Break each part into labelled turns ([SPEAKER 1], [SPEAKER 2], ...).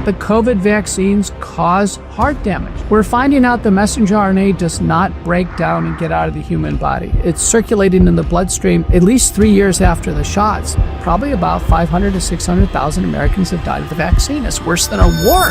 [SPEAKER 1] the COVID vaccines cause heart damage. We're finding out the messenger RNA does not break down and get out of the human body. It's circulating in the bloodstream at least 3 years after the shots. Probably about 500 to 600,000 Americans have died of the vaccine. It's worse than a war.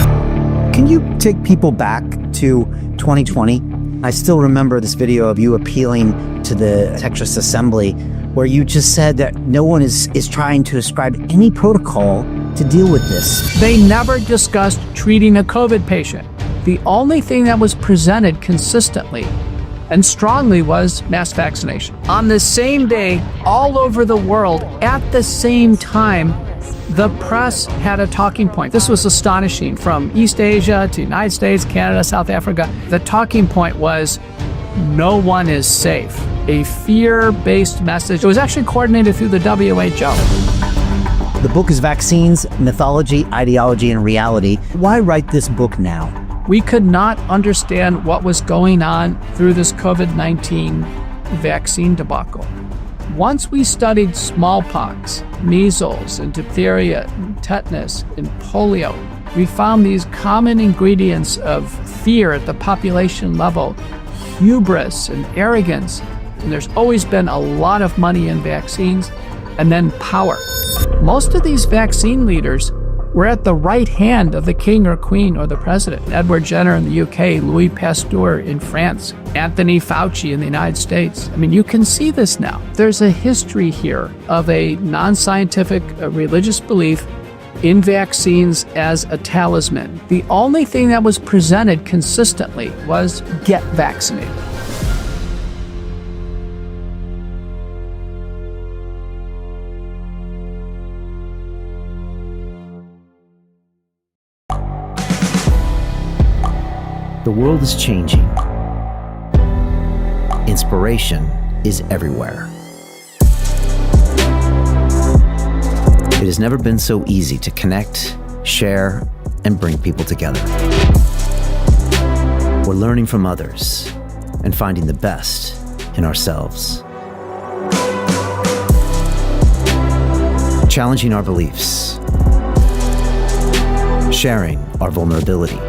[SPEAKER 2] Can you take people back to 2020? I still remember this video of you appealing to the Texas Assembly where you just said that no one is trying to ascribe any protocol to deal with this.
[SPEAKER 1] They never discussed treating a COVID patient. The only thing that was presented consistently and strongly was mass vaccination. On the same day, all over the world, at the same time, the press had a talking point. This was astonishing. From East Asia to United States, Canada, South Africa, the talking point was, no one is safe. A fear-based message. It was actually coordinated through the WHO.
[SPEAKER 2] The book is Vaccines, Mythology, Ideology, and Reality. Why write this book now?
[SPEAKER 1] We could not understand what was going on through this COVID-19 vaccine debacle. Once we studied smallpox, measles, and diphtheria, and tetanus, and polio, we found these common ingredients of fear at the population level, hubris and arrogance. And there's always been a lot of money in vaccines, and then power. Most of these vaccine leaders were at the right hand of the king or queen or the president. Edward Jenner in the UK, Louis Pasteur in France, Anthony Fauci in the United States. I mean, you can see this now. There's a history here of a non-scientific religious belief in vaccines as a talisman. The only thing that was presented consistently was get vaccinated.
[SPEAKER 2] The world is changing. Inspiration is everywhere. It has never been so easy to connect, share, and bring people together. We're learning from others and finding the best in ourselves. Challenging our beliefs. Sharing our vulnerability.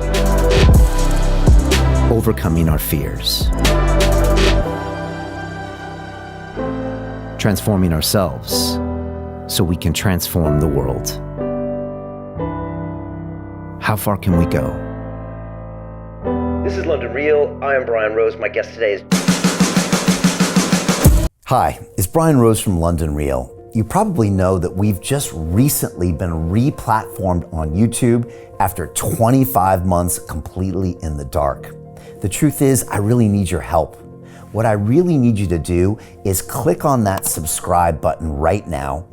[SPEAKER 2] Overcoming our fears. Transforming ourselves so we can transform the world. How far can we go?
[SPEAKER 3] This is London Real. I am Brian Rose. My guest today is...
[SPEAKER 4] Hi, it's Brian Rose from London Real. You probably know that we've just recently been re-platformed on YouTube after 25 months completely in the dark. The truth is, I really need your help. What I really need you to do is click on that subscribe button right now,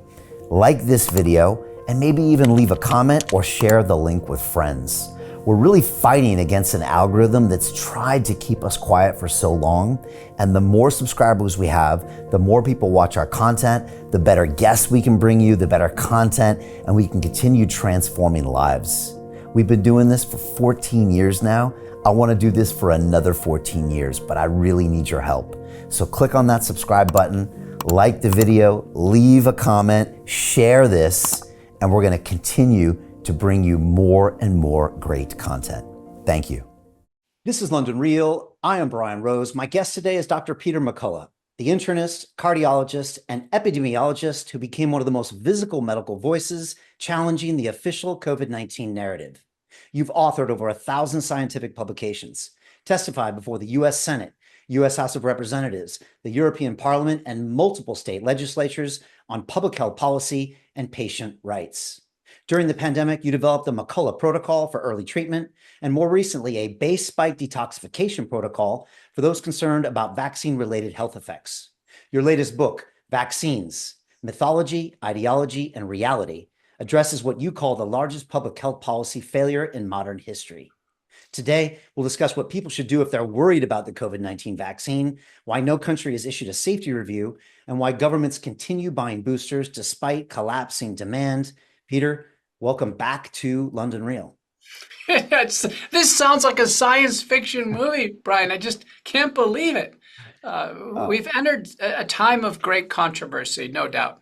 [SPEAKER 4] like this video, and maybe even leave a comment or share the link with friends. We're really fighting against an algorithm that's tried to keep us quiet for so long, and the more subscribers we have, the more people watch our content, the better guests we can bring you, the better content, and we can continue transforming lives. We've been doing this for 14 years now. I want to do this for another 14 years, but I really need your help. So click on that subscribe button, like the video, leave a comment, share this, and we're going to continue to bring you more and more great content. Thank you. This is London Real. I am Brian Rose. My guest today is Dr. Peter McCullough, the internist, cardiologist, and epidemiologist who became one of the most visible medical voices challenging the official COVID-19 narrative. You've authored over 1,000 scientific publications, testified before the U.S. Senate, U.S. House of Representatives, the European Parliament, and multiple state legislatures on public health policy and patient rights. During the pandemic, you developed the McCullough protocol for early treatment, and more recently, a base spike detoxification protocol for those concerned about vaccine-related health effects. Your latest book, Vaccines, Mythology, Ideology, and Reality, addresses what you call the largest public health policy failure in modern history. Today, we'll discuss what people should do if they're worried about the COVID-19 vaccine, why no country has issued a safety review, and why governments continue buying boosters despite collapsing demand. Peter, welcome back to London Real.
[SPEAKER 1] This sounds like a science fiction movie, Brian. I just can't believe it. We've entered a time of great controversy, no doubt.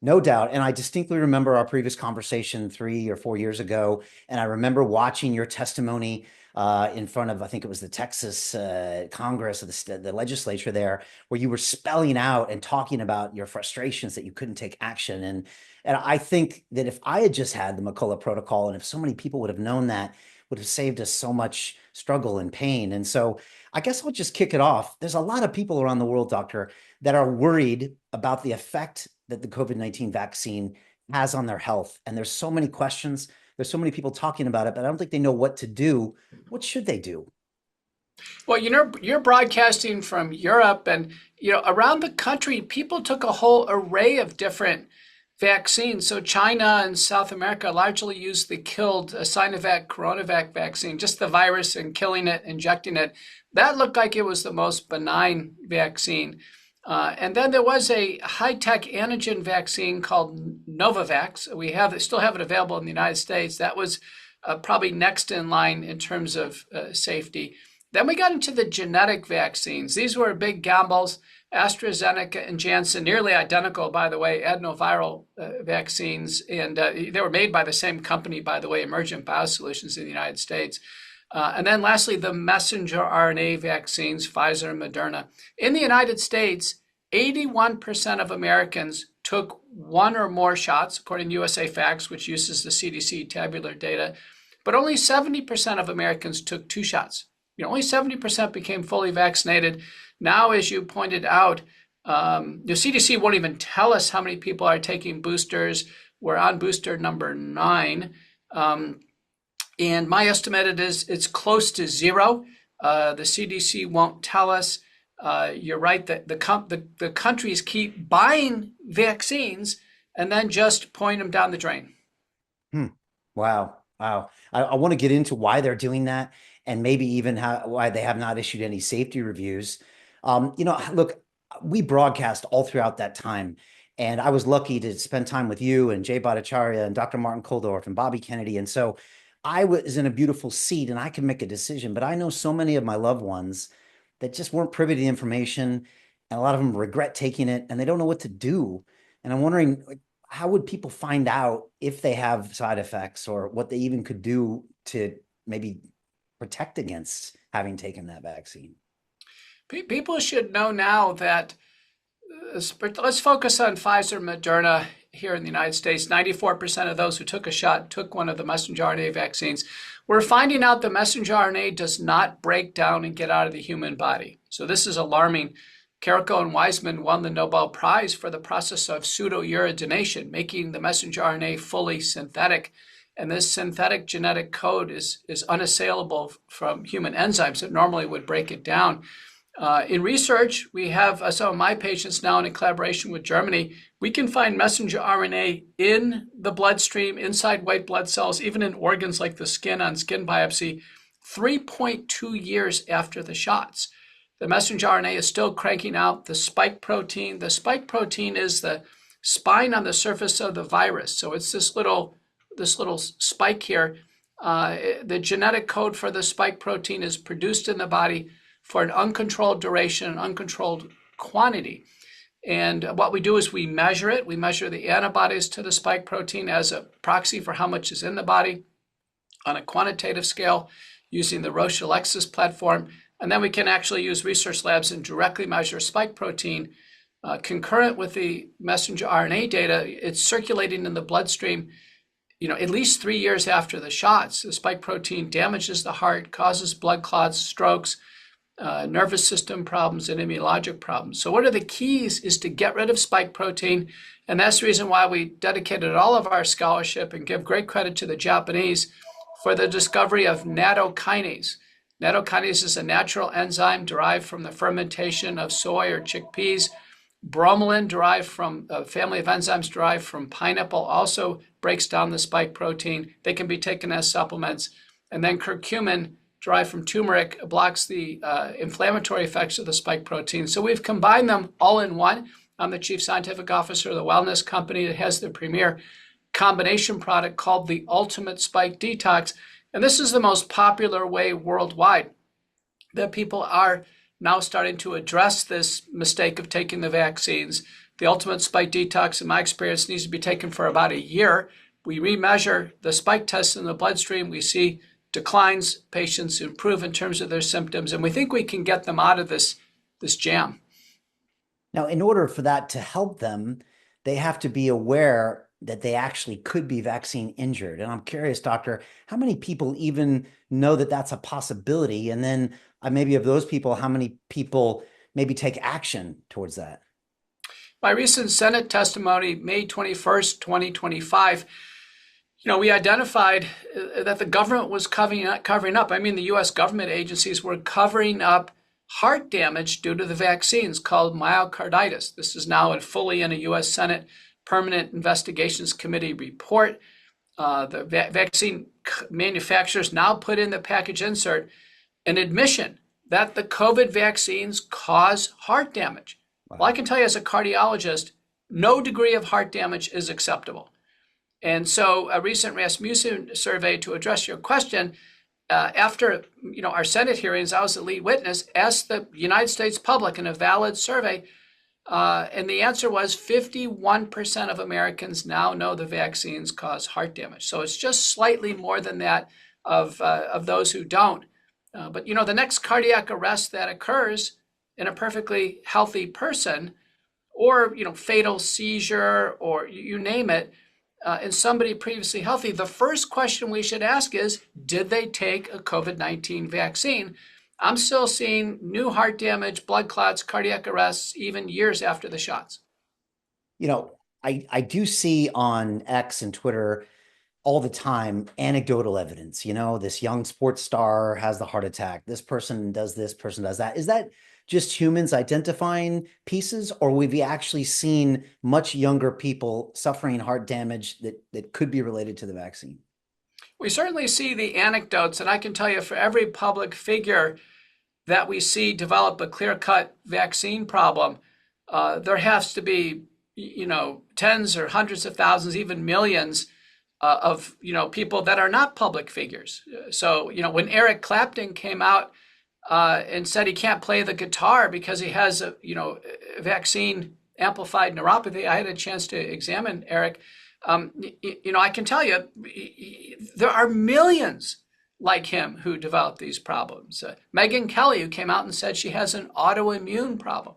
[SPEAKER 2] No doubt. And I distinctly remember our previous conversation 3 or 4 years ago. And I remember watching your testimony in front of, I think it was the Texas Congress or the legislature there, where you were spelling out and talking about your frustrations that you couldn't take action. And I think that if I had just had the McCullough protocol, and if so many people would have known that, would have saved us so much struggle and pain. And so I guess I'll just kick it off. There's a lot of people around the world, doctor, that are worried about the effect that the COVID-19 vaccine has on their health. And there's so many questions. There's so many people talking about it, but I don't think they know what to do. What should they do?
[SPEAKER 1] Well, you're broadcasting from Europe, and around the country, people took a whole array of different vaccines. So China and South America largely used the killed Sinovac coronavac vaccine, just the virus and killing it, injecting it. That looked like it was the most benign vaccine. And then there was a high-tech antigen vaccine called Novavax. We still have it available in the United States. That was probably next in line in terms of safety. Then we got into the genetic vaccines. These were big gambles. AstraZeneca and Janssen, nearly identical, by the way, adenoviral vaccines. And they were made by the same company, by the way, Emergent Biosolutions in the United States. And then lastly, the messenger RNA vaccines, Pfizer and Moderna. In the United States, 81% of Americans took one or more shots, according to USA Facts, which uses the CDC tabular data. But only 70% of Americans took 2 shots. Only 70% became fully vaccinated. Now, as you pointed out, the CDC won't even tell us how many people are taking boosters. We're on booster number 9. And my estimate is it's close to 0. The CDC won't tell us. You're right that the countries keep buying vaccines and then just point them down the drain.
[SPEAKER 2] Wow. I want to get into why they're doing that, and maybe even why they have not issued any safety reviews. Look, we broadcast all throughout that time, and I was lucky to spend time with you and Jay Bhattacharya and Dr. Martin Kulldorff and Bobby Kennedy. And so I was in a beautiful seat and I could make a decision, but I know so many of my loved ones that just weren't privy to the information, and a lot of them regret taking it and they don't know what to do. And I'm wondering, how would people find out if they have side effects, or what they even could do to maybe protect against having taken that vaccine?
[SPEAKER 1] People should know now that, let's focus on Pfizer, Moderna here in the United States. 94% of those who took a shot took one of the messenger RNA vaccines. We're finding out the messenger RNA does not break down and get out of the human body. So this is alarming. Kariko and Weizmann won the Nobel Prize for the process of pseudouridination, making the messenger RNA fully synthetic. And this synthetic genetic code is unassailable from human enzymes that normally would break it down. In research, we have some of my patients now in collaboration with Germany. We can find messenger RNA in the bloodstream, inside white blood cells, even in organs like the skin on skin biopsy, 3.2 years after the shots. The messenger RNA is still cranking out the spike protein. The spike protein is the spine on the surface of the virus. So it's this little spike here. The genetic code for the spike protein is produced in the body for an uncontrolled duration, an uncontrolled quantity. And what we do is we measure it. We measure the antibodies to the spike protein as a proxy for how much is in the body on a quantitative scale using the Roche Alexis platform. And then we can actually use research labs and directly measure spike protein. Concurrent with the messenger RNA data, it's circulating in the bloodstream, at least 3 years after the shots. The spike protein damages the heart, causes blood clots, strokes, nervous system problems, and immunologic problems. So one of the keys is to get rid of spike protein. And that's the reason why we dedicated all of our scholarship and give great credit to the Japanese for the discovery of nattokinase. Nattokinase is a natural enzyme derived from the fermentation of soy or chickpeas. Bromelain, derived from a family of enzymes derived from pineapple, also breaks down the spike protein. They can be taken as supplements. And then curcumin, derived from turmeric, blocks the inflammatory effects of the spike protein. So we've combined them all in one. I'm the chief scientific officer of the wellness company that has the premier combination product called the Ultimate Spike Detox. And this is the most popular way worldwide that people are now starting to address this mistake of taking the vaccines. The ultimate spike detox, in my experience, needs to be taken for about a year. We remeasure the spike tests in the bloodstream. We see declines, patients improve in terms of their symptoms, and we think we can get them out of this jam.
[SPEAKER 2] Now, in order for that to help them, they have to be aware that they actually could be vaccine injured. And I'm curious, doctor, how many people even know that that's a possibility? And then maybe of those people, how many people maybe take action towards that?
[SPEAKER 1] My recent Senate testimony, May 21st, 2025, we identified that the government was covering up. I mean, the U.S. government agencies were covering up heart damage due to the vaccines called myocarditis. This is now fully in a U.S. Senate Permanent Investigations Committee report. The vaccine manufacturers now put in the package insert an admission that the COVID vaccines cause heart damage. Wow. Well, I can tell you as a cardiologist, no degree of heart damage is acceptable. And so a recent Rasmussen survey, to address your question, after our Senate hearings, I was the lead witness, asked the United States public in a valid survey, and the answer was 51% of Americans now know the vaccines cause heart damage. So it's just slightly more than that of those who don't. But the next cardiac arrest that occurs in a perfectly healthy person, or fatal seizure, or you name it, in somebody previously healthy, the first question we should ask is, did they take a COVID-19 vaccine? I'm still seeing new heart damage, blood clots, cardiac arrests, even years after the shots.
[SPEAKER 2] I do see on X and Twitter all the time anecdotal evidence. This young sports star has the heart attack. This person does this, person does that. Is that just humans identifying pieces, or we've actually seen much younger people suffering heart damage that could be related to the vaccine?
[SPEAKER 1] We certainly see the anecdotes, and I can tell you for every public figure that we see develop a clear-cut vaccine problem, there has to be, tens or hundreds of thousands, even millions of, people that are not public figures. So, when Eric Clapton came out and said he can't play the guitar because he has a vaccine amplified neuropathy, I had a chance to examine Eric. I can tell you there are millions like him who develop these problems. Megyn Kelly, who came out and said she has an autoimmune problem.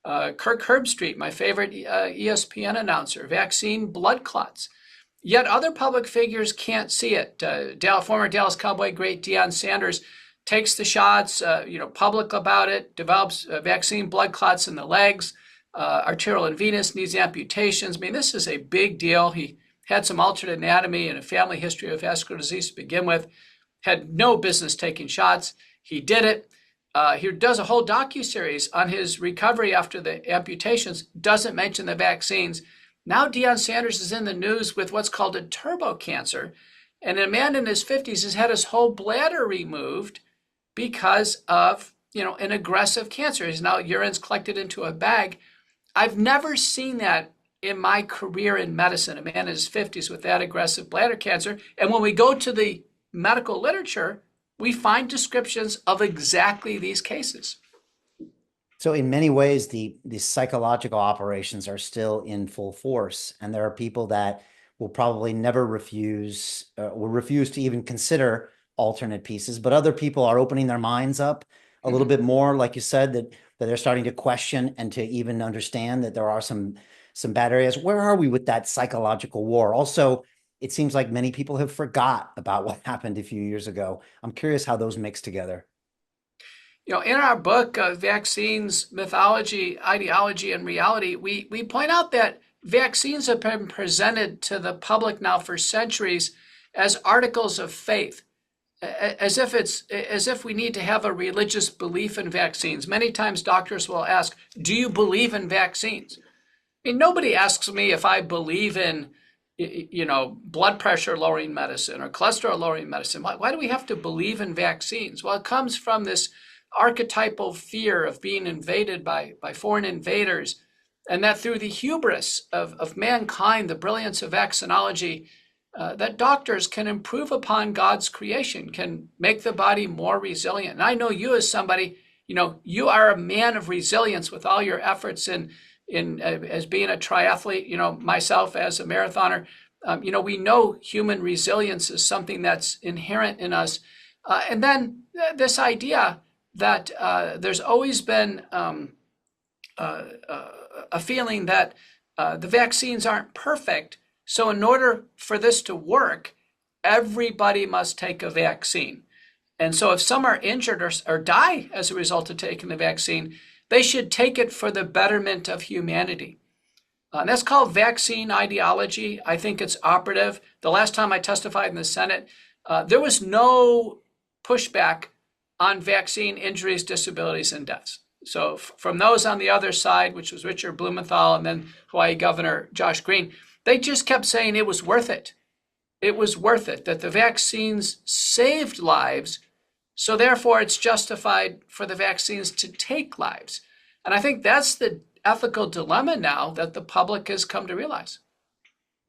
[SPEAKER 1] Kirk Herbstreit, my favorite ESPN announcer, vaccine blood clots. Yet other public figures can't see it. Former Dallas Cowboy great Deion Sanders takes the shots, public about it, develops vaccine blood clots in the legs, arterial and venous, needs amputations. I mean, this is a big deal. He had some altered anatomy and a family history of vascular disease to begin with, had no business taking shots. He did it. He does a whole docuseries on his recovery after the amputations, doesn't mention the vaccines. Now Deion Sanders is in the news with what's called a turbo cancer. And a man in his 50s has had his whole bladder removed because of, an aggressive cancer. His now urine's collected into a bag. I've never seen that in my career in medicine, a man in his 50s with that aggressive bladder cancer. And when we go to the medical literature, we find descriptions of exactly these cases.
[SPEAKER 2] So in many ways, the psychological operations are still in full force. And there are people that will probably never refuse to even consider alternate pieces, but other people are opening their minds up a little bit more, like you said, that they're starting to question and to even understand that there are some bad areas. Where are we with that psychological war? Also, it seems like many people have forgot about what happened a few years ago. I'm curious how those mix together.
[SPEAKER 1] In our book, Vaccines, Mythology, Ideology, and Reality, we point out that vaccines have been presented to the public now for centuries as articles of faith, as if we need to have a religious belief in vaccines. Many times doctors will ask, do you believe in vaccines? I mean, nobody asks me if I believe in, blood pressure lowering medicine or cholesterol lowering medicine. Why do we have to believe in vaccines? Well, it comes from this archetypal fear of being invaded by foreign invaders, and that through the hubris of mankind, the brilliance of vaccinology, that doctors can improve upon God's creation, can make the body more resilient. And I know you as somebody, you are a man of resilience with all your efforts in in as being a triathlete, myself as a marathoner, we know human resilience is something that's inherent in us. And then this idea that there's always been a feeling that the vaccines aren't perfect. So in order for this to work, everybody must take a vaccine. And so if some are injured or die as a result of taking the vaccine, they should take it for the betterment of humanity. And that's called vaccine ideology. I think it's operative. The last time I testified in the Senate, there was no pushback on vaccine injuries, disabilities, and deaths. So from those on the other side, which was Richard Blumenthal and then Hawaii Governor Josh Green, they just kept saying it was worth it. It was worth it, that the vaccines saved lives, so therefore it's justified for the vaccines to take lives. And I think that's the ethical dilemma now that the public has come to realize.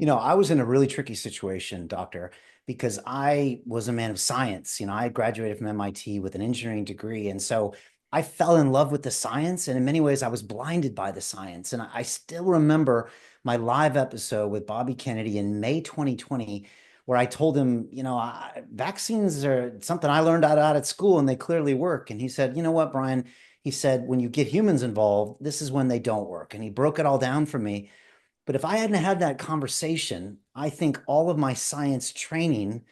[SPEAKER 2] I was in a really tricky situation, doctor, because I was a man of science. I graduated from MIT with an engineering degree. And so I fell in love with the science. And in many ways, I was blinded by the science. And I still remember my live episode with Bobby Kennedy in May 2020, where I told him, vaccines are something I learned out at school and they clearly work. And he said, you know what, Brian? He said, when you get humans involved, this is when they don't work. And he broke it all down for me. But if I hadn't had that conversation, I think all of my science training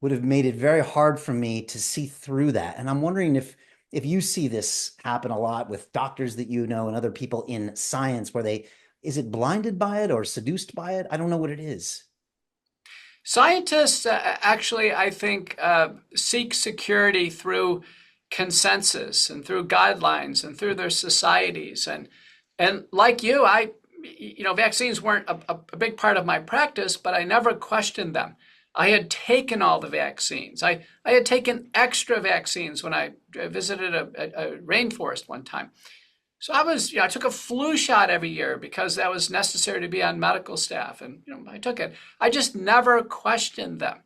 [SPEAKER 2] would have made it very hard for me to see through that. And I'm wondering if you see this happen a lot with doctors that and other people in science, where is it blinded by it or seduced by it? I don't know what it is.
[SPEAKER 1] Scientists actually, I think, seek security through consensus and through guidelines and through their societies. And like you, vaccines weren't a big part of my practice, but I never questioned them. I had taken all the vaccines. I had taken extra vaccines when I visited a rainforest one time. So I took a flu shot every year because that was necessary to be on medical staff. And, I took it. I just never questioned them.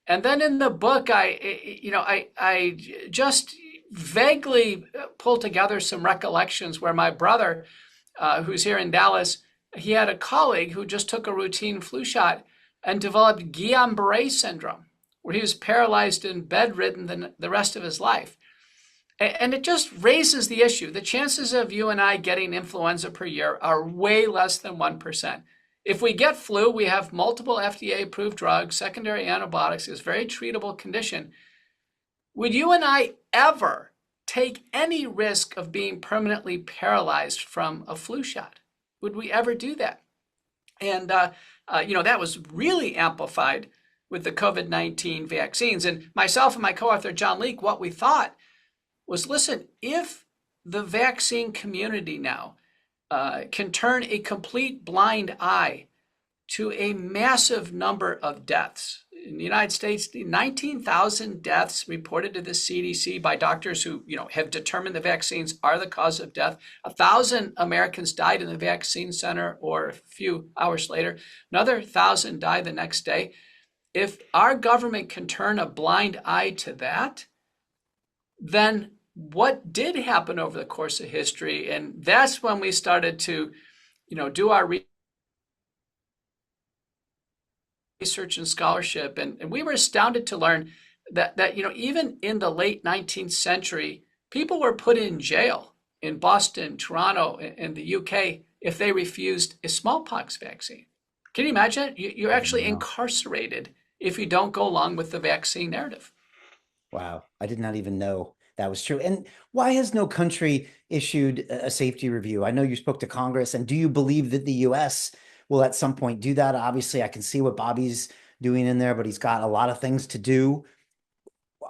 [SPEAKER 1] And then in the book, I just vaguely pulled together some recollections where my brother, who's here in Dallas, he had a colleague who just took a routine flu shot and developed Guillain-Barré syndrome, where he was paralyzed and bedridden the rest of his life. And it just raises the issue. The chances of you and I getting influenza per year are way less than 1%. If we get flu, we have multiple FDA-approved drugs, secondary antibiotics. It's a very treatable condition. Would you and I ever take any risk of being permanently paralyzed from a flu shot? Would we ever do that? And, that was really amplified with the COVID-19 vaccines. And myself and my co-author, John Leake, what we thought was, listen, if the vaccine community now can turn a complete blind eye to a massive number of deaths. In the United States, 19,000 deaths reported to the CDC by doctors who, have determined the vaccines are the cause of death. 1,000 Americans died in the vaccine center, or a few hours later. Another 1,000 died the next day. If our government can turn a blind eye to that, then what did happen over the course of history? And that's when we started to, do our research and scholarship. And we were astounded to learn that even in the late 19th century, people were put in jail in Boston, Toronto, and the UK if they refused a smallpox vaccine. Can you imagine? You're actually incarcerated if you don't go along with the vaccine narrative.
[SPEAKER 2] Wow. I did not even know that was true. And why has no country issued a safety review? I know you spoke to Congress, and do you believe that the US will at some point do that? Obviously, I can see what Bobby's doing in there, but he's got a lot of things to do.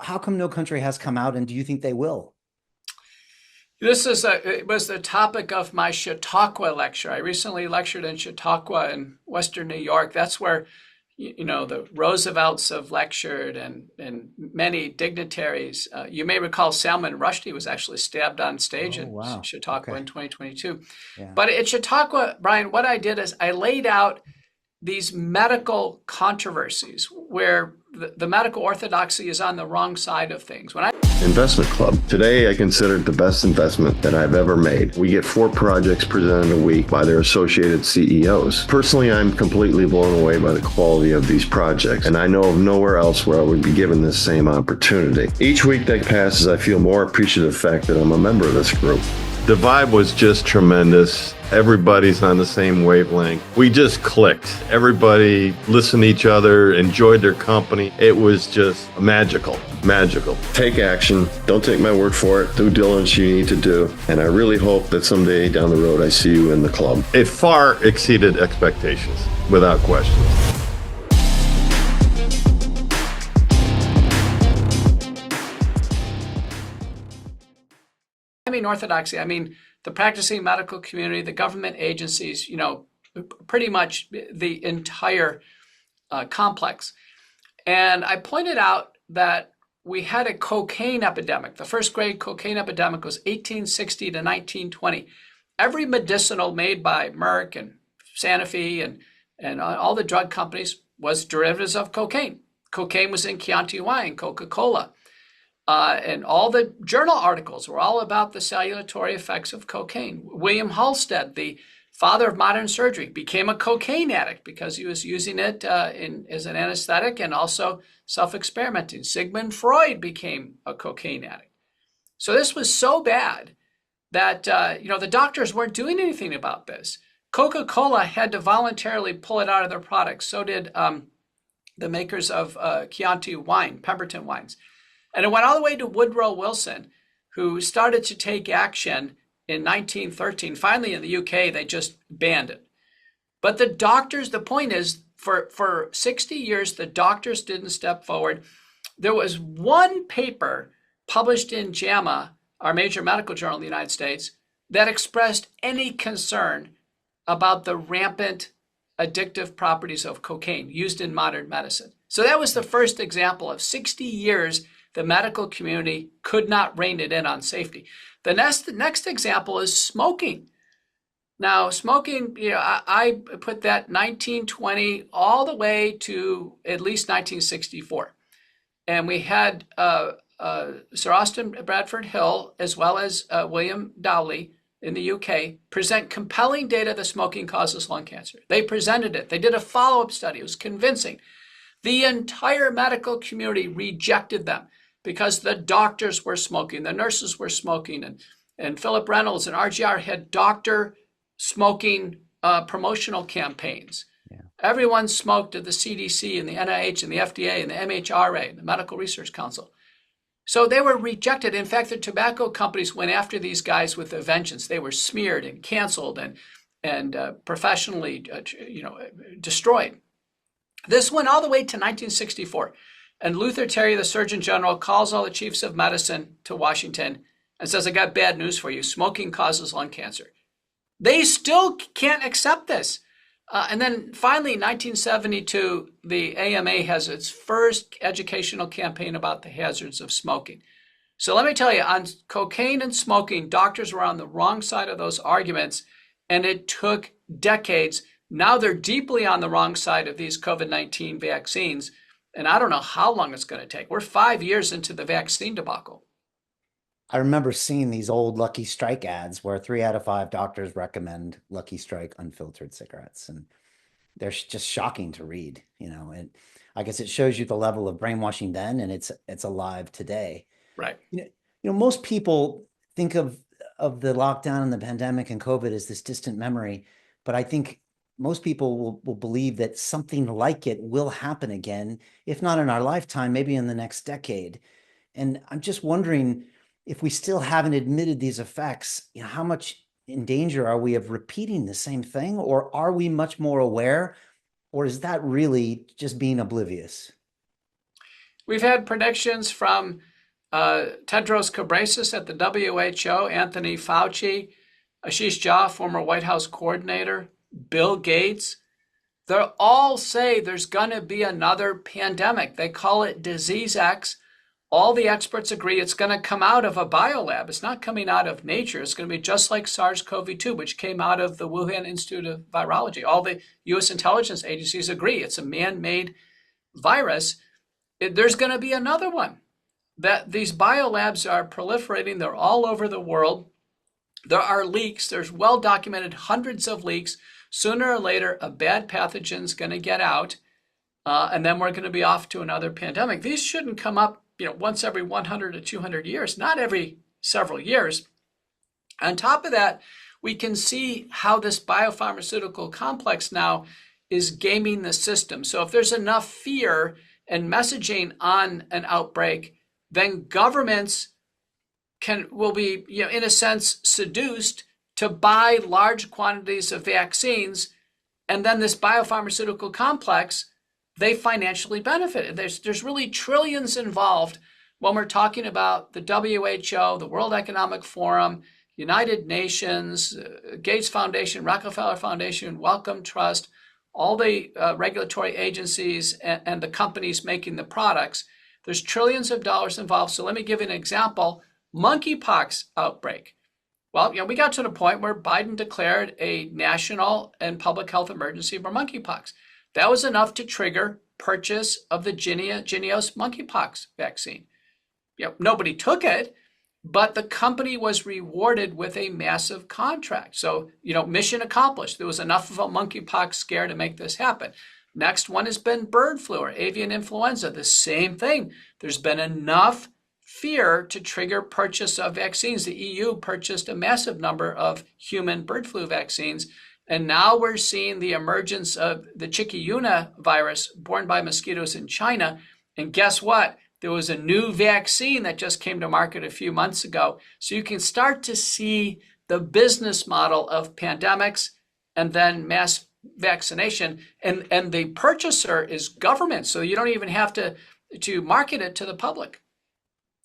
[SPEAKER 2] How come no country has come out, and do you think they will?
[SPEAKER 1] It was the topic of my Chautauqua lecture. I recently lectured in Chautauqua in Western New York. That's where, the Roosevelts have lectured and many dignitaries. You may recall Salman Rushdie was actually stabbed on stage in Chautauqua in 2022. Yeah. But at Chautauqua, Brian, what I did is I laid out these medical controversies where the medical orthodoxy is on the wrong side of things.
[SPEAKER 5] Investment Club. Today, I consider it the best investment that I've ever made. We get 4 projects presented a week by their associated CEOs. Personally, I'm completely blown away by the quality of these projects, and I know of nowhere else where I would be given this same opportunity. Each week that passes, I feel more appreciative of the fact that I'm a member of this group. The vibe was just tremendous. Everybody's on the same wavelength. We just clicked. Everybody listened to each other, enjoyed their company. It was just magical. Take action. Don't take my word for it. Due diligence you need to do. And I really hope that someday down the road I see you in the club. It far exceeded expectations, without question.
[SPEAKER 1] Orthodoxy, the practicing medical community, the government agencies, pretty much the entire complex. And I pointed out that we had a cocaine epidemic. The first great cocaine epidemic was 1860 to 1920. Every medicinal made by Merck and Sanofi and all the drug companies was derivatives of cocaine. Cocaine was in Chianti wine, Coca-Cola. And all the journal articles were all about the salutary effects of cocaine. William Halsted, the father of modern surgery, became a cocaine addict because he was using it as an anesthetic and also self-experimenting. Sigmund Freud became a cocaine addict. So this was so bad that the doctors weren't doing anything about this. Coca-Cola had to voluntarily pull it out of their products. So did the makers of Chianti wine, Pemberton wines. And it went all the way to Woodrow Wilson, who started to take action in 1913. Finally, in the UK, they just banned it. But the doctors, the point is, for 60 years, the doctors didn't step forward. There was one paper published in JAMA, our major medical journal in the United States, that expressed any concern about the rampant addictive properties of cocaine used in modern medicine. So that was the first example of 60 years the medical community could not rein it in on safety. The next example is smoking. Now, smoking, I put that 1920 all the way to at least 1964. And we had Sir Austin Bradford Hill, as well as William Dowley in the UK, present compelling data that smoking causes lung cancer. They presented it. They did a follow-up study. It was convincing. The entire medical community rejected them because the doctors were smoking, the nurses were smoking, and Philip Reynolds and RGR had doctor smoking promotional campaigns. Yeah. Everyone smoked at the CDC and the NIH and the FDA and the MHRA, the Medical Research Council. So they were rejected. In fact, the tobacco companies went after these guys with a vengeance. They were smeared and canceled and professionally destroyed. This went all the way to 1964. And Luther Terry, the Surgeon General, calls all the chiefs of medicine to Washington and says, I got bad news for you. Smoking causes lung cancer. They still can't accept this. And then finally, in 1972, the AMA has its first educational campaign about the hazards of smoking. So let me tell you, on cocaine and smoking, doctors were on the wrong side of those arguments, and it took decades. Now they're deeply on the wrong side of these COVID-19 vaccines. And I don't know how long it's going to take. We're 5 years into the vaccine debacle.
[SPEAKER 2] I remember seeing these old Lucky Strike ads where 3 out of 5 doctors recommend Lucky Strike unfiltered cigarettes. And they're just shocking to read, and I guess it shows you the level of brainwashing then, and it's alive today.
[SPEAKER 1] Right.
[SPEAKER 2] Most people think of the lockdown and the pandemic and COVID as this distant memory, but I think most people will believe that something like it will happen again, if not in our lifetime, maybe in the next decade. And I'm just wondering if we still haven't admitted these effects, how much in danger are we of repeating the same thing, or are we much more aware, or is that really just being oblivious?
[SPEAKER 1] We've had predictions from Tedros Ghebreyesus at the WHO, Anthony Fauci, Ashish Jha, former White House coordinator, Bill Gates. They all say there's going to be another pandemic. They call it Disease X. All the experts agree it's going to come out of a biolab. It's not coming out of nature. It's going to be just like SARS-CoV-2, which came out of the Wuhan Institute of Virology. All the U.S. intelligence agencies agree it's a man-made virus. There's going to be another one. That these biolabs are proliferating. They're all over the world. There are leaks. There's well-documented hundreds of leaks. Sooner or later, a bad pathogen's going to get out, and then we're going to be off to another pandemic. These shouldn't come up, once every 100 to 200 years, not every several years. On top of that, we can see how this biopharmaceutical complex now is gaming the system. So if there's enough fear and messaging on an outbreak, then governments will be, in a sense, seduced to buy large quantities of vaccines, and then this biopharmaceutical complex, they financially benefit. There's really trillions involved when we're talking about the WHO, the World Economic Forum, United Nations, Gates Foundation, Rockefeller Foundation, Wellcome Trust, all the regulatory agencies and the companies making the products. There's trillions of dollars involved. So let me give you an example. Monkeypox outbreak. Well, we got to the point where Biden declared a national and public health emergency for monkeypox. That was enough to trigger purchase of the Jynneos monkeypox vaccine. Nobody took it, but the company was rewarded with a massive contract. So, mission accomplished. There was enough of a monkeypox scare to make this happen. Next one has been bird flu or avian influenza. The same thing. There's been enough fear to trigger purchase of vaccines. The EU purchased a massive number of human bird flu vaccines. And now we're seeing the emergence of the chikungunya virus borne by mosquitoes in China. And guess what? There was a new vaccine that just came to market a few months ago. So you can start to see the business model of pandemics and then mass vaccination. And the purchaser is government. So you don't even have to market it to the public.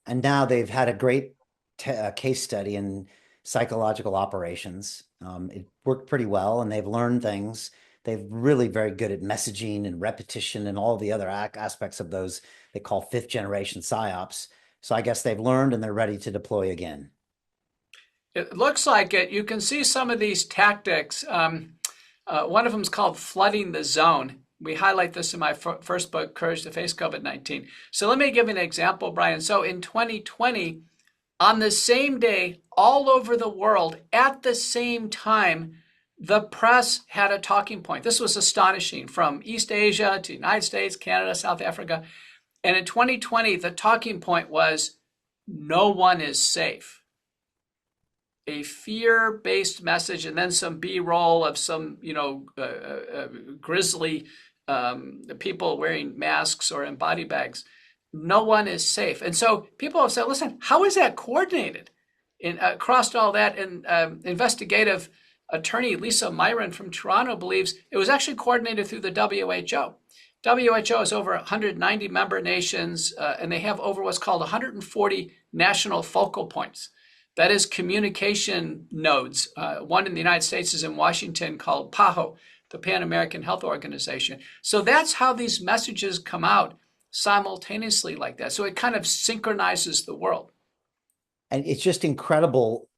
[SPEAKER 2] And now they've had a great case study in psychological operations. It worked pretty well, and they've learned things. They're really very good at messaging and repetition and all the other aspects of those they call fifth generation psyops. So I guess they've learned and they're ready to deploy again.
[SPEAKER 1] It looks like it. You can see some of these tactics. One of them is called flooding the zone. We highlight this in my first book, Courage to Face COVID-19. So let me give you an example, Brian. So in 2020, on the same day, all over the world, at the same time, the press had a talking point. This was astonishing, from East Asia to United States, Canada, South Africa. And in 2020, the talking point was, no one is safe. A fear-based message, and then some B-roll of some, grisly people wearing masks or in body bags. No one is safe. And so people have said, listen, how is that coordinated? Across all that, and investigative attorney Lisa Myron from Toronto believes it was actually coordinated through the WHO. WHO has over 190 member nations, and they have over what's called 140 national focal points. That is communication nodes. One in the United States is in Washington called PAHO, the Pan American Health Organization. So that's how these messages come out simultaneously like that. So it kind of synchronizes the world.
[SPEAKER 2] And it's just incredible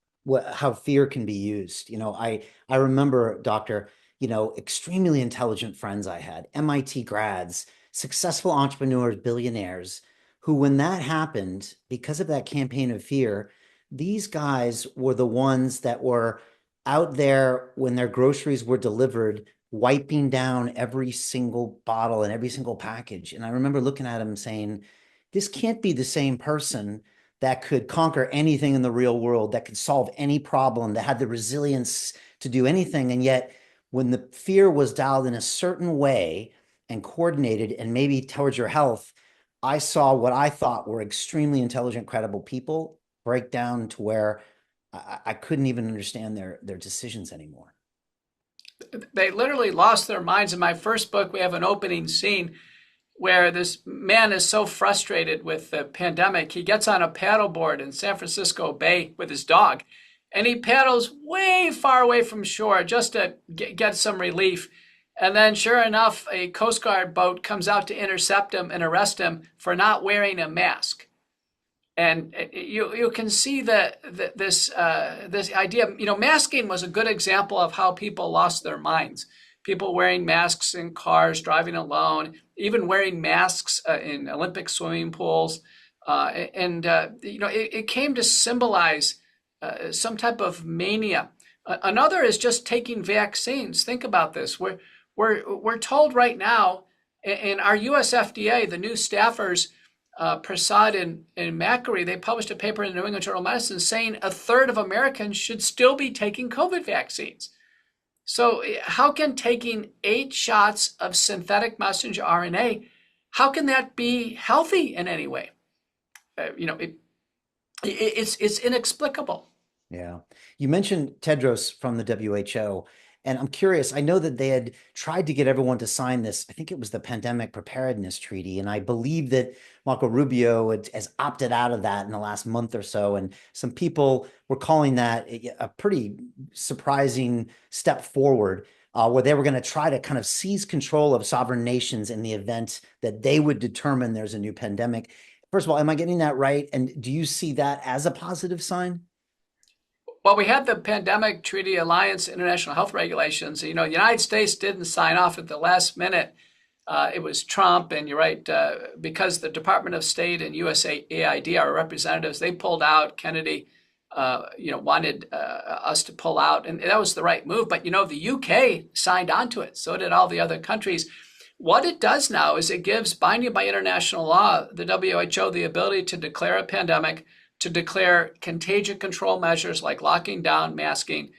[SPEAKER 2] how fear can be used. I remember, Doctor, extremely intelligent friends I had, MIT grads, successful entrepreneurs, billionaires, who, when that happened, because of that campaign of fear, these guys were the ones that were out there when their groceries were delivered, wiping down every single bottle and every single package. And I remember looking at him saying, this can't be the same person that could conquer anything in the real world, that could solve any problem, that had the resilience to do anything. And yet, when the fear was dialed in a certain way and coordinated, and maybe towards your health, I saw what I thought were extremely intelligent, credible people break down to where I couldn't even understand their decisions anymore.
[SPEAKER 1] They literally lost their minds. In my first book, we have an opening scene where this man is so frustrated with the pandemic, he gets on a paddleboard in San Francisco Bay with his dog, and he paddles way far away from shore just to get some relief. And then sure enough, a Coast Guard boat comes out to intercept him and arrest him for not wearing a mask. And you can see that this idea, masking was a good example of how people lost their minds. people wearing masks in cars, driving alone, even wearing masks in Olympic swimming pools. It came to symbolize some type of mania. Another is just taking vaccines. Think about this. We're told right now, in our U.S. FDA, the new staffers, Prasad and Macquarie, they published a paper in the New England Journal of Medicine saying 1/3 of Americans should still be taking COVID vaccines. So how can taking 8 shots of synthetic messenger RNA, how can that be healthy in any way? It's inexplicable.
[SPEAKER 2] Yeah. You mentioned Tedros from the WHO, and I'm curious. I know that they had tried to get everyone to sign this. I think it was the Pandemic Preparedness Treaty, and I believe that Marco Rubio has opted out of that in the last month or so. And some people were calling that a pretty surprising step forward, where they were going to try to kind of seize control of sovereign nations in the event that they would determine there's a new pandemic. First of all, am I getting that right? And do you see that as a positive sign?
[SPEAKER 1] Well, we had the Pandemic Treaty Alliance International Health Regulations. The United States didn't sign off at the last minute. It was Trump, and you're right, because the Department of State and USAID, our representatives, they pulled out. Kennedy, wanted us to pull out, and that was the right move. But, the UK signed on to it. So did all the other countries. What it does now is it gives, binding by international law, the WHO the ability to declare a pandemic, to declare contagion control measures like locking down, masking,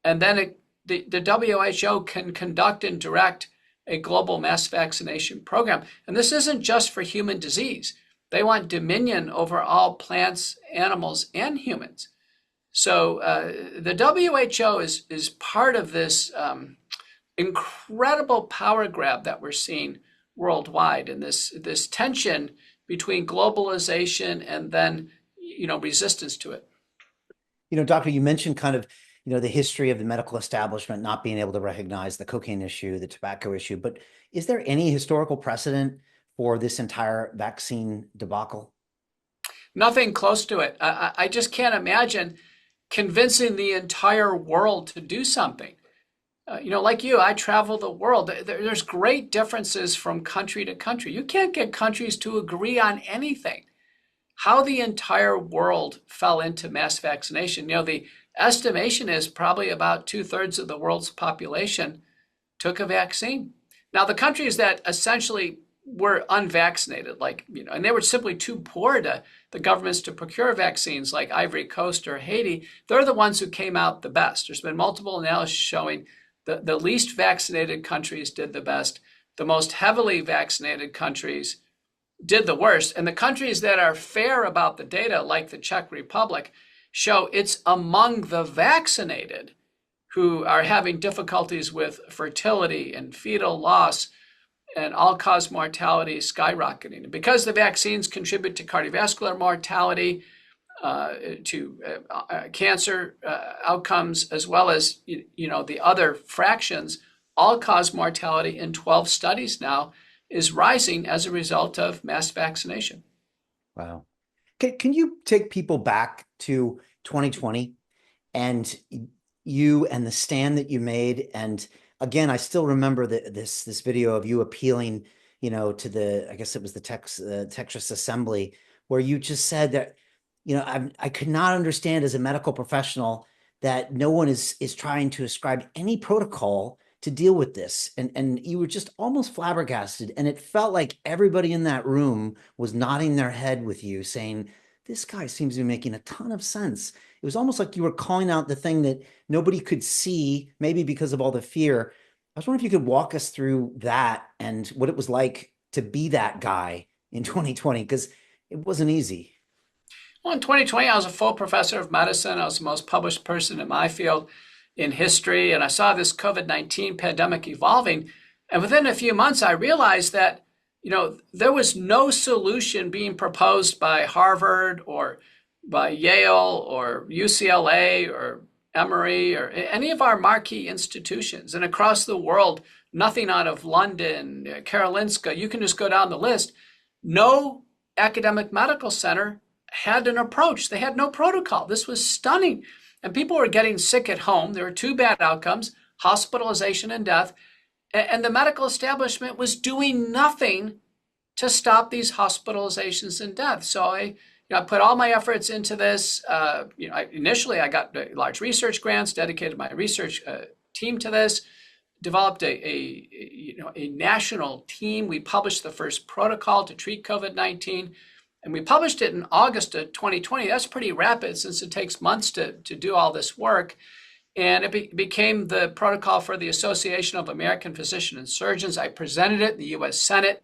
[SPEAKER 1] and then the WHO can conduct and direct a global mass vaccination program. And this isn't just for human disease. They want dominion over all plants, animals, and humans. So the WHO is part of this incredible power grab that we're seeing worldwide, and this tension between globalization and then resistance to it.
[SPEAKER 2] Doctor, you mentioned kind of, the history of the medical establishment not being able to recognize the cocaine issue, the tobacco issue, but is there any historical precedent for this entire vaccine debacle?
[SPEAKER 1] Nothing close to it. I just can't imagine convincing the entire world to do something. Like you, I travel the world. There's great differences from country to country. You can't get countries to agree on anything. How the entire world fell into mass vaccination. The estimation is probably about 2/3 of the world's population took a vaccine. Now, the countries that essentially were unvaccinated, and they were simply too poor the governments to procure vaccines, like Ivory Coast or Haiti, they're the ones who came out the best. There's been multiple analyses showing the least vaccinated countries did the best. The most heavily vaccinated countries did the worst. And the countries that are fair about the data, like the Czech Republic, show it's among the vaccinated who are having difficulties with fertility and fetal loss and all-cause mortality skyrocketing. Because the vaccines contribute to cardiovascular mortality, to cancer outcomes, as well as the other fractions, all-cause mortality in 12 studies now is rising as a result of mass vaccination.
[SPEAKER 2] Wow. Can you take people back to 2020 and you and the stand that you made? And again, I still remember this video of you appealing, to the, I guess it was the Texas Assembly, where you just said that, I could not understand as a medical professional that no one is trying to ascribe any protocol to deal with this. And you were just almost flabbergasted. And it felt like everybody in that room was nodding their head with you, saying, this guy seems to be making a ton of sense. It was almost like you were calling out the thing that nobody could see, maybe because of all the fear. I was wondering if you could walk us through that and what it was like to be that guy in 2020, because it wasn't easy.
[SPEAKER 1] Well, in 2020, I was a full professor of medicine. I was the most published person in my field in history, and I saw this COVID-19 pandemic evolving. And within a few months, I realized that, there was no solution being proposed by Harvard or by Yale or UCLA or Emory or any of our marquee institutions. And across the world, nothing out of London, Karolinska, you can just go down the list. No academic medical center had an approach. They had no protocol. This was stunning. And people were getting sick at home. There were 2 bad outcomes, hospitalization and death. And the medical establishment was doing nothing to stop these hospitalizations and deaths. So I put all my efforts into this. Initially I got large research grants, dedicated my research team to this, developed a national team. We published the first protocol to treat COVID-19, and we published it in August of 2020. That's pretty rapid since it takes months to do all this work. And it became the protocol for the Association of American Physicians and Surgeons. I presented it in the U.S. Senate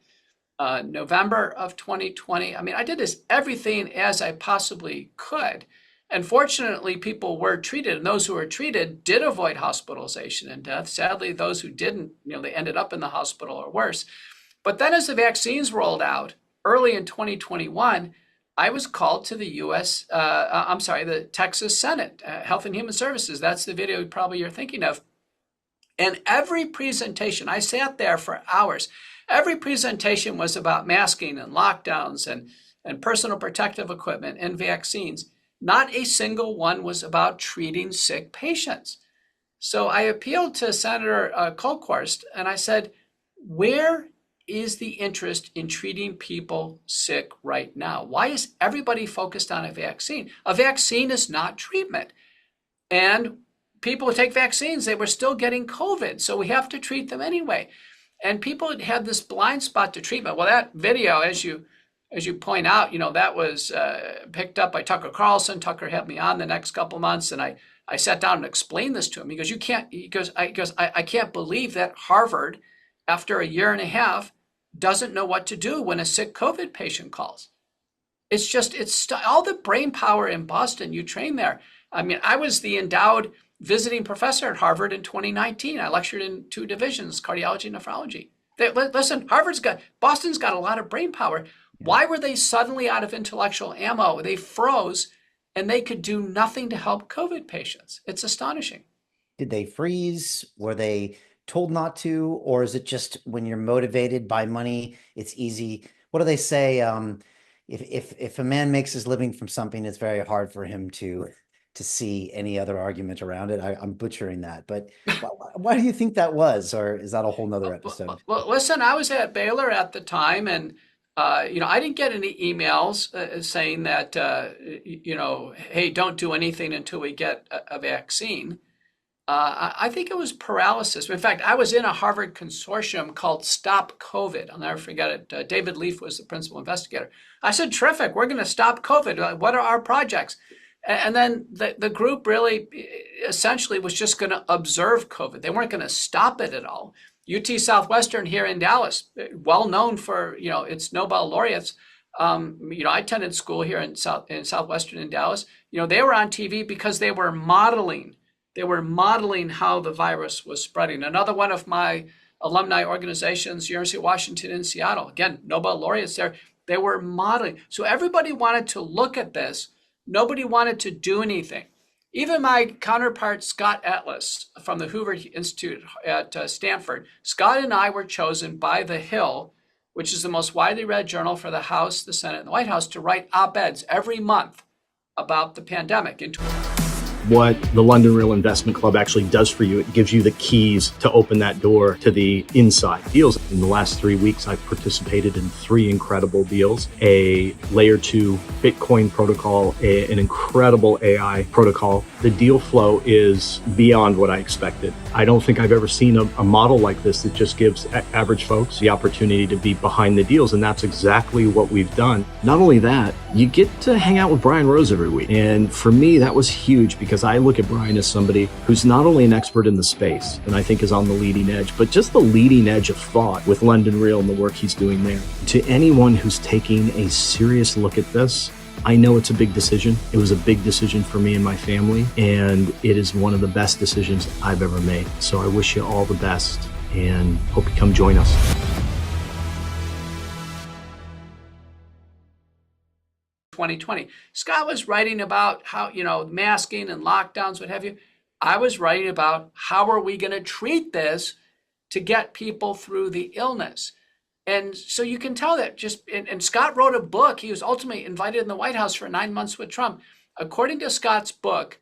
[SPEAKER 1] November of 2020. I mean, I did this everything as I possibly could. And fortunately, people were treated, and those who were treated did avoid hospitalization and death. Sadly, those who didn't, they ended up in the hospital or worse. But then as the vaccines rolled out early in 2021, I was called to the the Texas Senate, Health and Human Services. That's the video probably you're thinking of. And every presentation, I sat there for hours. Every presentation was about masking and lockdowns and personal protective equipment and vaccines. Not a single one was about treating sick patients. So I appealed to Senator Kulldorff, and I said, where is the interest in treating people sick right now? Why is everybody focused on a vaccine? A vaccine is not treatment. And people who take vaccines, they were still getting COVID. So we have to treat them anyway. And people had this blind spot to treatment. Well, that video, as you point out, that was picked up by Tucker Carlson. Tucker had me on the next couple months, and I sat down and explained this to him. He goes, I can't believe that Harvard, after a year and a half, doesn't know what to do when a sick COVID patient calls. It's all the brain power in Boston. You train there. I mean, I was the endowed visiting professor at Harvard in 2019. I lectured in 2 divisions, cardiology and nephrology. Listen, Boston's got a lot of brain power. Why were they suddenly out of intellectual ammo? They froze, and they could do nothing to help COVID patients. It's astonishing.
[SPEAKER 2] Did they freeze? Were they told not to? Or is it just when you're motivated by money, it's easy? What do they say? If a man makes his living from something, it's very hard for him to see any other argument around it. I'm butchering that, but why do you think that was? Or is that a whole nother episode?
[SPEAKER 1] Well, listen, I was at Baylor at the time, and I didn't get any emails saying that, hey, don't do anything until we get a vaccine. I think it was paralysis. In fact, I was in a Harvard consortium called Stop COVID. I'll never forget it. David Leaf was the principal investigator. I said, terrific, we're going to stop COVID. What are our projects? And then the group really essentially was just going to observe COVID. They weren't going to stop it at all. UT Southwestern here in Dallas, well known for its Nobel laureates. I attended school here in Southwestern in Dallas. They were on TV because they were modeling. They were modeling how the virus was spreading. Another one of my alumni organizations, University of Washington in Seattle, again, Nobel laureates there. They were modeling. So everybody wanted to look at this. Nobody wanted to do anything. Even my counterpart, Scott Atlas from the Hoover Institute at Stanford, Scott and I were chosen by The Hill, which is the most widely read journal for the House, the Senate, and the White House, to write op-eds every month about the pandemic.
[SPEAKER 6] What the London Real Investment Club actually does for you, it gives you the keys to open that door to the inside deals. In the last 3 weeks, I've participated in 3 incredible deals: a layer 2 Bitcoin protocol, an incredible AI protocol. The deal flow is beyond what I expected. I don't think I've ever seen a model like this that just gives average folks the opportunity to be behind the deals. And that's exactly what we've done. Not only that, you get to hang out with Brian Rose every week. And for me, that was huge because I look at Brian as somebody who's not only an expert in the space, and I think is on the leading edge, but just the leading edge of thought with London Real and the work he's doing there. To anyone who's taking a serious look at this, I know it's a big decision. It was a big decision for me and my family, and it is one of the best decisions I've ever made. So I wish you all the best and hope you come join us.
[SPEAKER 1] Scott was writing about how, masking and lockdowns, what have you. I was writing about how are we going to treat this to get people through the illness. And so you can tell that and Scott wrote a book. He was ultimately invited in the White House for 9 months with Trump. According to Scott's book,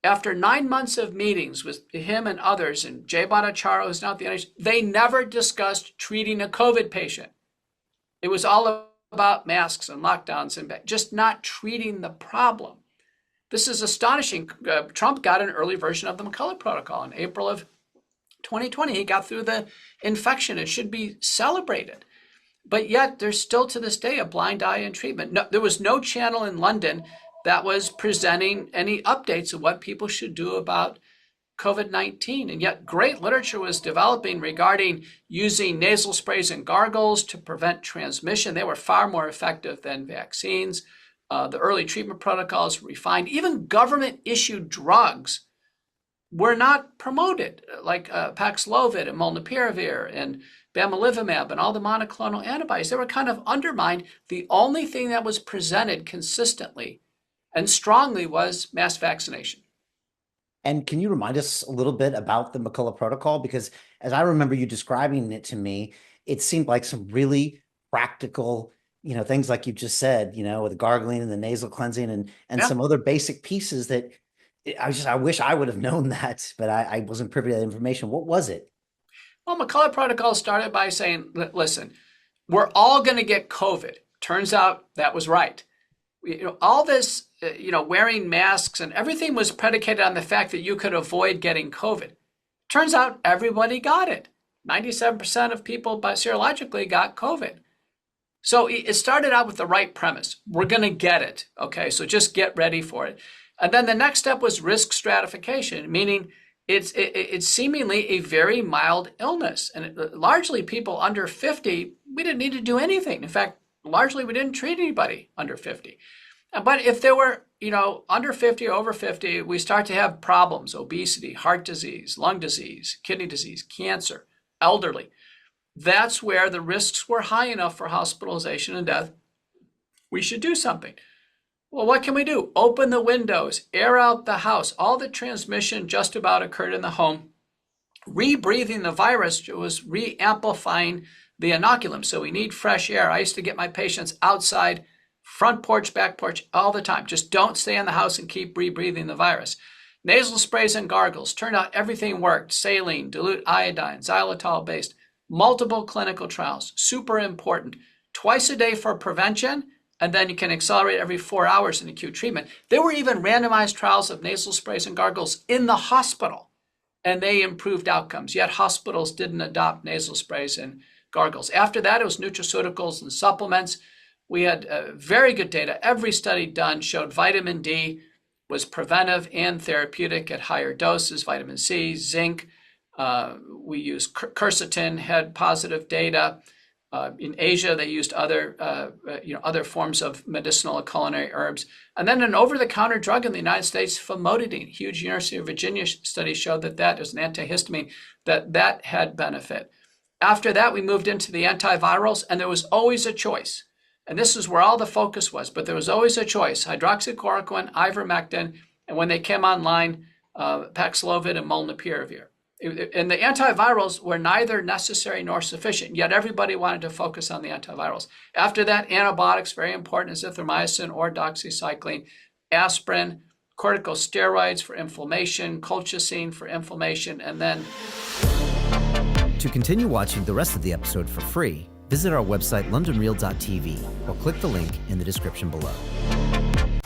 [SPEAKER 1] after 9 months of meetings with him and others, and Jay Bhattacharya, who's now at the NIH, they never discussed treating a COVID patient. It was all about masks and lockdowns and just not treating the problem. This is astonishing. Trump got an early version of the McCullough protocol in April of 2020. He got through the infection. It should be celebrated. But yet there's still to this day a blind eye in treatment. No, there was no channel in London that was presenting any updates of what people should do about COVID-19. And yet great literature was developing regarding using nasal sprays and gargles to prevent transmission. They were far more effective than vaccines. The early treatment protocols refined. Even government-issued drugs were not promoted, like Paxlovid and Molnupiravir and Bamlanivimab and all the monoclonal antibodies. They were kind of undermined. The only thing that was presented consistently and strongly was mass vaccination.
[SPEAKER 2] And can you remind us a little bit about the McCullough protocol? Because as I remember you describing it to me, it seemed like some really practical, things like you just said, with the gargling and the nasal cleansing and some other basic pieces that I wish I would have known that, but I wasn't privy to that information. What was it?
[SPEAKER 1] Well, McCullough protocol started by saying, listen, we're all going to get COVID. Turns out that was right. All this, wearing masks and everything was predicated on the fact that you could avoid getting COVID. Turns out everybody got it. 97% of people serologically got COVID. So it started out with the right premise. We're going to get it. Okay, so just get ready for it. And then the next step was risk stratification, meaning it's seemingly a very mild illness. And largely people under 50, we didn't need to do anything. In fact, largely we didn't treat anybody under 50. But if they were, under 50 or over 50, we start to have problems: obesity, heart disease, lung disease, kidney disease, cancer, elderly. That's where the risks were high enough for hospitalization and death. We should do something. Well, what can we do? Open the windows, air out the house. All the transmission just about occurred in the home. Rebreathing the virus was re-amplifying the inoculum. So we need fresh air. I used to get my patients outside, front porch, back porch, all the time. Just don't stay in the house and keep rebreathing the virus. Nasal sprays and gargles. Turned out everything worked. Saline, dilute iodine, xylitol-based. Multiple clinical trials. Super important. Twice a day for prevention, and then you can accelerate every 4 hours in acute treatment. There were even randomized trials of nasal sprays and gargles in the hospital, and they improved outcomes. Yet hospitals didn't adopt nasal sprays and gargles. After that, it was nutraceuticals and supplements. We had very good data. Every study done showed vitamin D was preventive and therapeutic at higher doses. Vitamin C, zinc. We used quercetin, had positive data. In Asia, they used other forms of medicinal and culinary herbs. And then an over-the-counter drug in the United States, famotidine. Huge University of Virginia study showed that as an antihistamine, that had benefit. After that, we moved into the antivirals, and there was always a choice. And this is where all the focus was, but there was always a choice: hydroxychloroquine, ivermectin, and when they came online, Paxlovid and Molnupiravir. And the antivirals were neither necessary nor sufficient, yet everybody wanted to focus on the antivirals. After that, antibiotics, very important, azithromycin or doxycycline, aspirin, corticosteroids for inflammation, colchicine for inflammation, and then...
[SPEAKER 7] To continue watching the rest of the episode for free, visit our website londonreal.tv or click the link in the description below.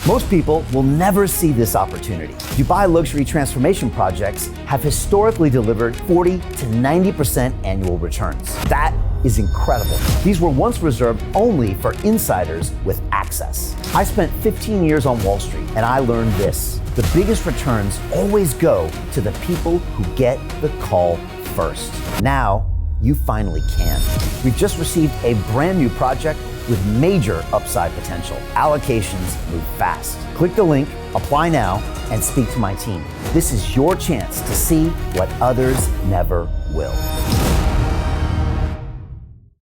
[SPEAKER 4] Most people will never see this opportunity. Dubai luxury transformation projects have historically delivered 40 to 90% annual returns. That is incredible. These were once reserved only for insiders with access. I spent 15 years on Wall Street, and I learned this: the biggest returns always go to the people who get the call first. Now, you finally can. We've just received a brand new project with major upside potential. Allocations move fast. Click the link, apply now, and speak to my team. This is your chance to see what others never will.